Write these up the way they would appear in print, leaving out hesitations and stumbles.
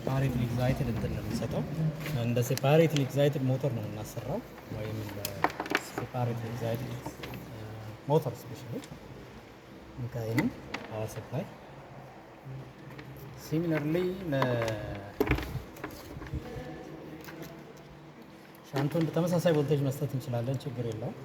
ሴፓሬትሊ ኤግዛይትድ እንትን ነው የሚሰጠው። እንደ ሴፓሬትሊ ኤግዛይትድ ሞተር ነው የምናሰራው ወይም እንደ ሴፓሬትሊ ኤግዛይትድ ሞተር ስፔሻሊ ምካይንም ፓወር ሰፕላይ ሲሚለርሊ ሻንቱን ተመሳሳይ ቮልቴጅ መስጠት እንችላለን፣ ችግር የለውም።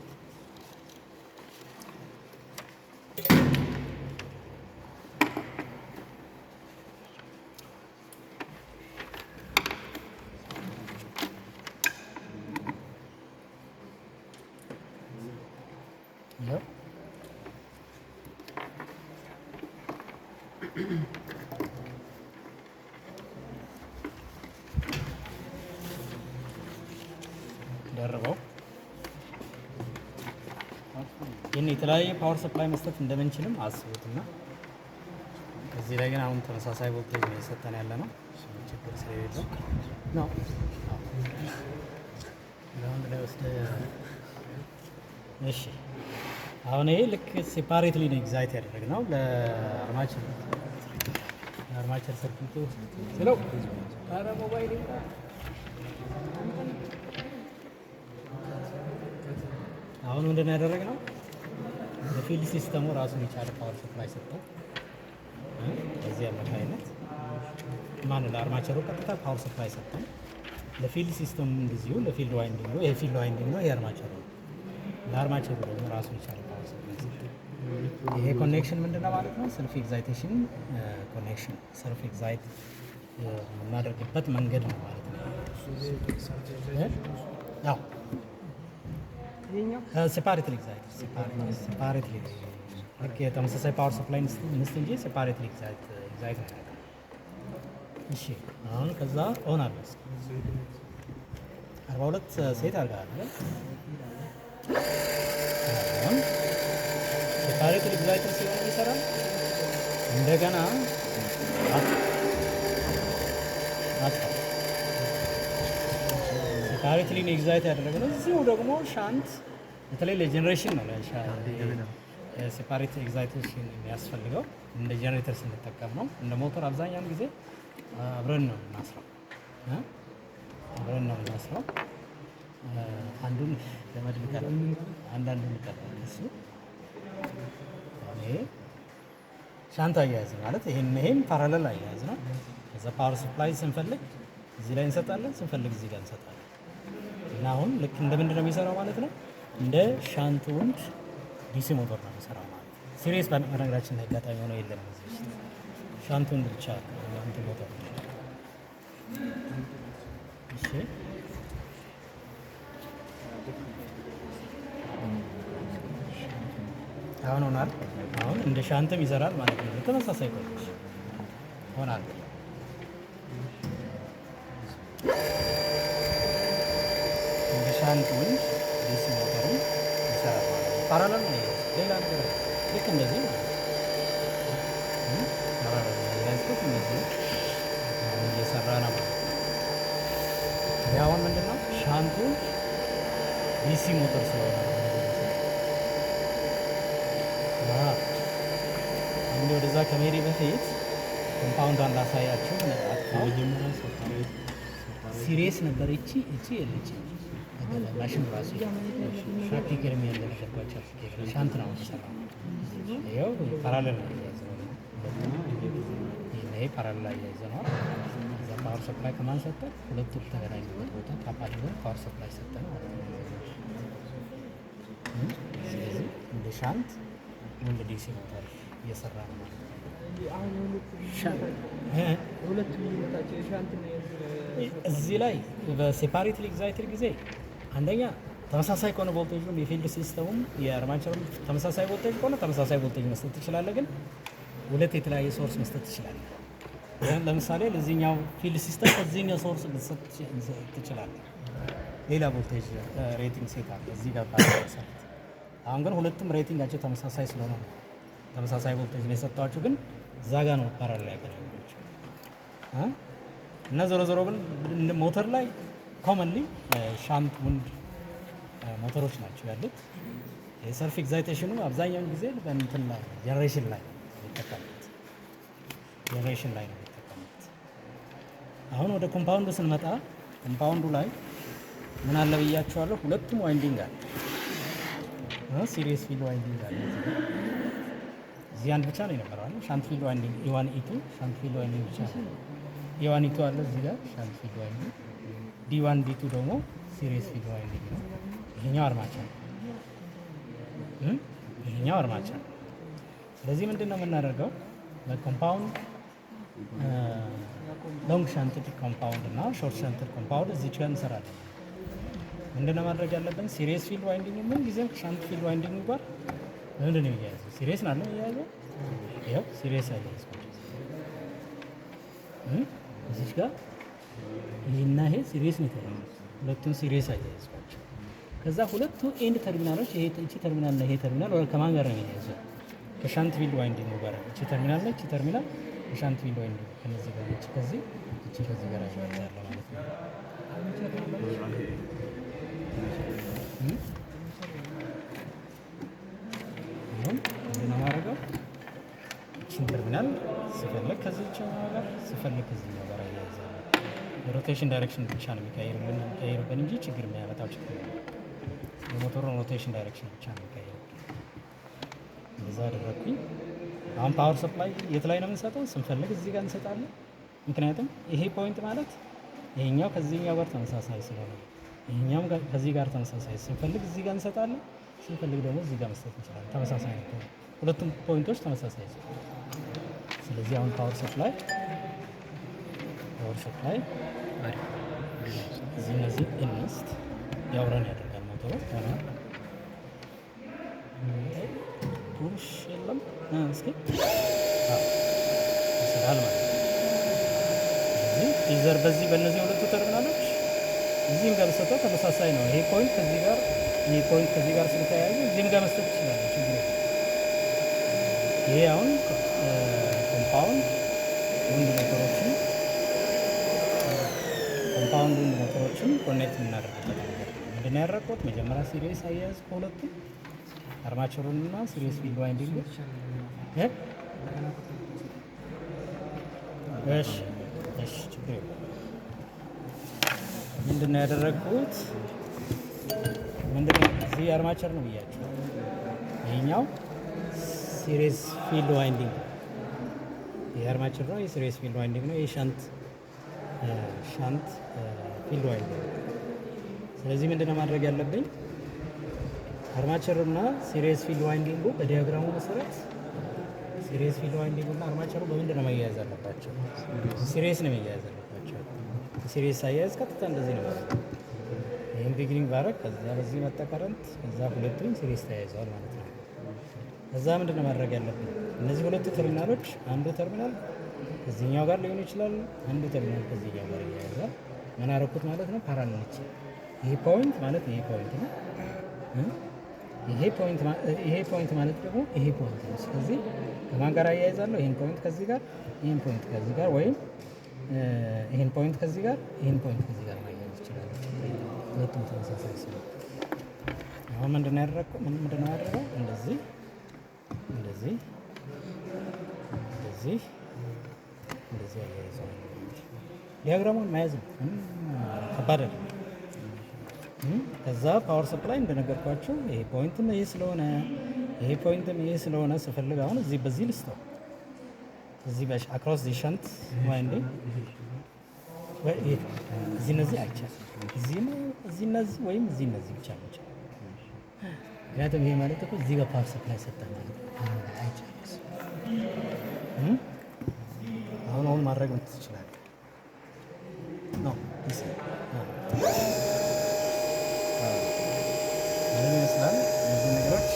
ደርበው ይህን የተለያየ ፓወር ሰፕላይ መስጠት እንደምንችልም አስቡትና እዚህ ላይ ግን አሁን ተመሳሳይ ቮልቴጅ ነው የሰጠን ያለ ነው። ችግር ስለሌለው ነው ግራውንድ ላይ ወስደህ እሺ። አሁን ይሄ ልክ ሴፓሬትሊ ነው ኤግዛይት ያደረግነው ለአርማቸር ሰርኪቱ ስለው ኧረ ሞባይል አሁን ምንድን ነው ያደረግነው? ለፊልድ ሲስተሙ ራሱን የቻለ ፓወር ሰፕላይ ሰጠው። በዚህ አማካኝነት ማን ለአርማቸሩ ቀጥታ ፓወር ሰፕላይ ሰጠው። ለፊልድ ሲስተሙ እንደዚሁ ለፊልድ ዋይንዲንግ ነው። ይሄ ፊልድ ዋይንዲንግ ነው፣ ይሄ አርማቸሩ ነው። ለአርማቸሩ ደግሞ ራሱን የቻለ ፓወር ሰፕላይ ሰጠው። ይሄ ኮኔክሽን ምንድነው ማለት ነው? ሰልፍ ኤግዛይቴሽን ኮኔክሽን፣ ሰልፍ ኤግዛይት የምናደርግበት መንገድ ነው ማለት ነው። ያው ሴፓሬትሊ ኤግዛይት ሴፓሬትሊ ልክ የተመሳሳይ ፓወር ሰፕላይ እንስት እንጂ ሴፓሬትሊ ኤግዛይት ነው። እሺ አሁን ከዛ ኦን አለ 42 ሴት አድርጋለሁ። አሁን ሴፓሬትሊ ኤግዛይት ሲሆን ይሰራል። እንደገና ሴፓሬትሊ ኤግዛይት ያደረግነው እዚሁ ደግሞ ሻንት በተለይ ለጀነሬሽን ነው። ሴፓሬት ኤግዛይቴሽን የሚያስፈልገው እንደ ጀነሬተር ስንጠቀም ነው። እንደ ሞተር አብዛኛውን ጊዜ አብረን ነው የምናስረው። አንዱን ገመድ ልቀር፣ አንዳንዱን ልቀር። እሱ ይሄ ሻንት አያያዝ ማለት ይሄም ፓራለል አያያዝ ነው። ከዛ ፓወር ሰፕላይ ስንፈልግ እዚህ ላይ እንሰጣለን፣ ስንፈልግ እዚህ ጋር እንሰጣለን። እና አሁን ልክ እንደምንድን ነው የሚሰራው ማለት ነው? እንደ ሻንት ውንድ ዲሲ ሞተር ነው የሚሰራው ማለት ነው። ሲሪየስ በነገራችን ላይ አጋጣሚ ሆነው የለም እዚህ ውስጥ ሻንት ውንድ ብቻ አንድ ሞተር ነው። እሺ አሁን ሆኗል። አሁን እንደ ሻንትም ይሰራል ማለት ነው። ተመሳሳይ ቆይሽ ሆኗል። እንደ ሻንት ውንድ ዲሲ ሞተሩ ይሰራል ማለት ነው። ፓራለል ነው። ሌላ ነገር ልክ እንደዚህ ማለት ነው። ፓራለል ነው ያዝኩት እንደዚህ እየሰራ ነው ማለት ነው። ያው ምንድነው ሻንቱ ዲሲ ሞተር ስለሆነ አንዴ ወደዛ ከመሄዴ በፊት ኮምፓውንዷን ላሳያችሁ። ሲሪየስ ነበር እቺ የለች ማሽን ራሱ ሻፒከር የሚያደርግባቸው ሻንት ነው ተሰራ። ይሄው ፓራለል ነው ያዘው። ይሄ ፓራለል ላይ ያዘው። እዛ ፓወር ሰፕላይ ከማን ሰጠ? ሁለቱ ተገናኙበት ቦታ ታፓል ነው ፓወር ሰፕላይ ሰጠ ነው። ስለዚህ እንደ ሻንት እንደ ዲሲ ሞተር እየሰራ ነው ማለት ነው። እዚህ ላይ በሴፓሬትሊ ኤግዛይትድ ጊዜ አንደኛ ተመሳሳይ ከሆነ ቮልቴጅ ነው የፊልድ ሲስተሙም የአርማቸሩም ተመሳሳይ ቮልቴጅ ከሆነ ተመሳሳይ ቮልቴጅ መስጠት ትችላለህ። ግን ሁለት የተለያየ ሶርስ መስጠት ትችላለህ። ለምሳሌ ለዚህኛው ፊልድ ሲስተም ከዚህኛው ሶርስ መስጠት ትችላለህ። ሌላ ቮልቴጅ ሬቲንግ ሴት አለ እዚህ ጋር ባለሰት። አሁን ግን ሁለቱም ሬቲንጋቸው ተመሳሳይ ስለሆነ ነው ተመሳሳይ ቮልቴጅ ነው የሰጣችሁ። ግን እዛ ጋር ነው ፓራለል ያገናኛቸው እና ዞሮ ግን ሞተር ላይ ኮመንሊ ሻንት ውንድ ሞተሮች ናቸው ያሉት። የሰልፍ ኤግዛይቴሽኑ አብዛኛውን ጊዜ በእንትን ላይ ጀነሬሽን ላይ ነው የሚጠቀሙት። አሁን ወደ ኮምፓውንዱ ስንመጣ ኮምፓውንዱ ላይ ምን አለ ብያችኋለሁ? ሁለቱም ዋይንዲንግ አለ። ሲሪየስ ፊልድ ዋይንዲንግ አለ። እዚህ አንድ ብቻ ነው የነበረው አይደል? ሻንት ፊልድ ዋይንዲንግ ኢዋን ኢቱ ሻንት ፊልድ ዋይንዲንግ ብቻ ነው። ኢዋን ኢቱ አለ እዚህ ጋር ሻንት ፊልድ ዋይንዲንግ፣ ዲ1 ዲ2 ደግሞ ሲሪየስ ፊልድ ዋይንዲንግ ነው። ይሄኛው አርማቸር ነው። ይሄኛው አርማቸር ነው። ስለዚህ ምንድን ነው የምናደርገው? በኮምፓውንድ ሎንግ ሻንትድ ኮምፓውንድ እና ሾርት ሻንትድ ኮምፓውንድ እዚች ጋር እንሰራለን። ምንድን ነው ማድረግ ያለብን? ሲሪየስ ፊልድ ዋይንዲንግ ምን ጊዜም ከሻንት ፊልድ ዋይንዲንግ ጋር ምንድን ነው የሚያያዘው? ሲሪየስ ናለ የሚያያዘው። ይኸው ሲሪየስ አያያዝ እዚች ጋር ይህና ይሄ ሲሪየስ ነው የተያያዙት። ሁለቱም ሲሪየስ አያያዝኳቸው። ከዛ ሁለቱ ኤንድ ተርሚናሎች ይሄ ተርሚናል እና ይሄ ተርሚናል ከማን ጋር ነው የሚያያዘው? ከሻንት ፊልድ ዋይንዲንግ ጋር። እቺ ተርሚናል ነች፣ እቺ ተርሚናል ከሻንት ፊልድ ዋይንዲንግ ከነዚህ ጋር እቺ ከዚህ ጋር ያያያዛል ማለት ነው። ይሁን እንደና ማረጋው እቺን ተርሚናል ስፈልግ ከዚህ ጋር ስፈልግ ከዚህ ጋር ያያያዛል። ሮቴሽን ዳይሬክሽን ብቻ ነው የሚቀይርብን እንጂ ችግር የሚያመጣው ችግር የለም። የሞተሩ ሮቴሽን ዳይሬክሽን ብቻ ነው የሚቀይርብን። እንደዛ አደረኩኝ። አሁን ፓወር ሰፕላይ የት ላይ ነው የምንሰጠው? ስንፈልግ እዚህ ጋር እንሰጣለን። ምክንያቱም ይሄ ፖይንት ማለት ይሄኛው ከዚህኛው ጋር ተመሳሳይ ስለሆነ ይሄኛውም ከዚህ ጋር ተመሳሳይ፣ ስንፈልግ እዚህ ጋር እንሰጣለን፣ ስንፈልግ ደግሞ እዚህ ጋር መስጠት እንችላለን። ተመሳሳይ ነው፣ ሁለቱም ፖይንቶች ተመሳሳይ ነው። ስለዚህ አሁን ፓወር ሰፕላይ እነዚህ ኢንስት ያውረን ያደርጋል ሞተሩ ሆነ ፑሽ የለም እስኪ ይሰራል ማለት ነው። ስለዚህ ኢዘር በዚህ በእነዚህ ሁለቱ ተርሚናሎች እዚህም ጋር መስጠት ተመሳሳይ ነው። ይሄ ፖይንት ከዚህ ጋር ይሄ ፖይንት ከዚህ ጋር ስለተያያዘ እዚህም ጋር መስጠት ይችላል። ችግር ይሄ አሁን ኮምፓውንድ ወንድ ሞተሮችን ኮኔክት የምናደርግበት ነገር ምንድን ነው ያደረኩት? መጀመሪያ ሲሪየስ አያያዝ ከሁለቱም አርማቸሩን እና ሲሪየስ ፊልድ ዋይንዲንግ እሺ ችግር የለም። ምንድን ነው ያደረግኩት? ምንድነው እዚህ አርማቸር ነው ብያቸው፣ ይሄኛው ሲሪየስ ፊልድ ዋይንዲንግ ይሄ አርማቸር ነው፣ የሲሪየስ ፊልድ ዋይንዲንግ ነው። ይሄ ሻንት ፊልድ ዋይንዲንግ። ስለዚህ ምንድነው ማድረግ ያለብኝ? አርማቸሩ እና ሲሪየስ ፊልድ ዋይንዲንጉ በዲያግራሙ መሰረት ሲሪየስ ፊልድ ዋይንዲንጉ እና አርማቸሩ በምንድን ነው መያያዝ አለባቸው? ሲሪየስ ነው መያያዝ አለባቸው። ሲሪየስ አያያዝ ቀጥታ እንደዚህ ነው ማለት ነው። ይህም ቢግኒንግ ባረግ ከዛ በዚህ መጣ ከረንት ከዛ ሁለቱም ሲሪየስ ተያይዘዋል ማለት ነው። ከዛ ምንድን ነው ማድረግ ያለብን? እነዚህ ሁለቱ ተርሚናሎች አንዱ ተርሚናል ከዚህኛው ጋር ሊሆን ይችላል፣ አንዱ ተርሚናል ከዚህኛው ጋር እያያዛል። ምን አደረኩት ማለት ነው? ፓራሌል ነች። ይሄ ፖይንት ማለት ይሄ ፖይንት ነው። ይሄ ፖይንት ማለት ደግሞ ይሄ ፖይንት ነው። ስለዚህ ከማን ጋር አያይዛለሁ? ይሄን ፖይንት ከዚህ ጋር፣ ይሄን ፖይንት ከዚህ ጋር፣ ወይም ይሄን ፖይንት ከዚህ ጋር፣ ይሄን ፖይንት ከዚህ ጋር ማያያዝ ይችላል። ሁለቱም ተመሳሳይ ስለሆነ አሁን ምንድን ነው ያደረገው? እንደዚህ አያይዘዋል። ዲያግራሙን መያዝ ነው፣ ከባድ አይደለም። ከዛ ፓወር ሰፕላይ እንደነገርኳቸው ይሄ ፖይንትም ይሄ ስለሆነ ይሄ ፖይንትም ይሄ ስለሆነ ስፈልግ አሁን እዚህ በዚህ ልስተው እዚህ አክሮስ ዚ ሸንት ዋይንዲንግ እዚህ እነዚህ አይቻልም። እዚህ እነዚህ ወይም እዚህ እነዚህ ብቻ ነው። ምክንያቱም ይሄ ማለት እኮ እዚህ ጋር ፓወር ሰፕላይ ሰጠን ማለት አይቻልም። አሁን ማድረግ ትችላለህ ነው ምን ይመስላል? እነዚህ ነገሮች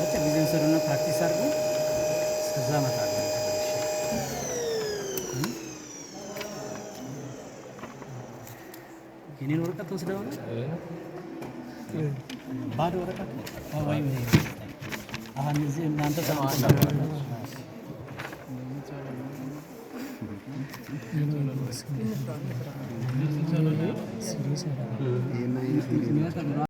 አጭር ጊዜ ወሰዱና ፕራክቲስ አድርጉ። እስከዛ እመጣለሁ። የኔን ወረቀት ወስደው ነው ባዶ ወረቀት ወይም አሁን እዚህ እናንተ ሰማችሁ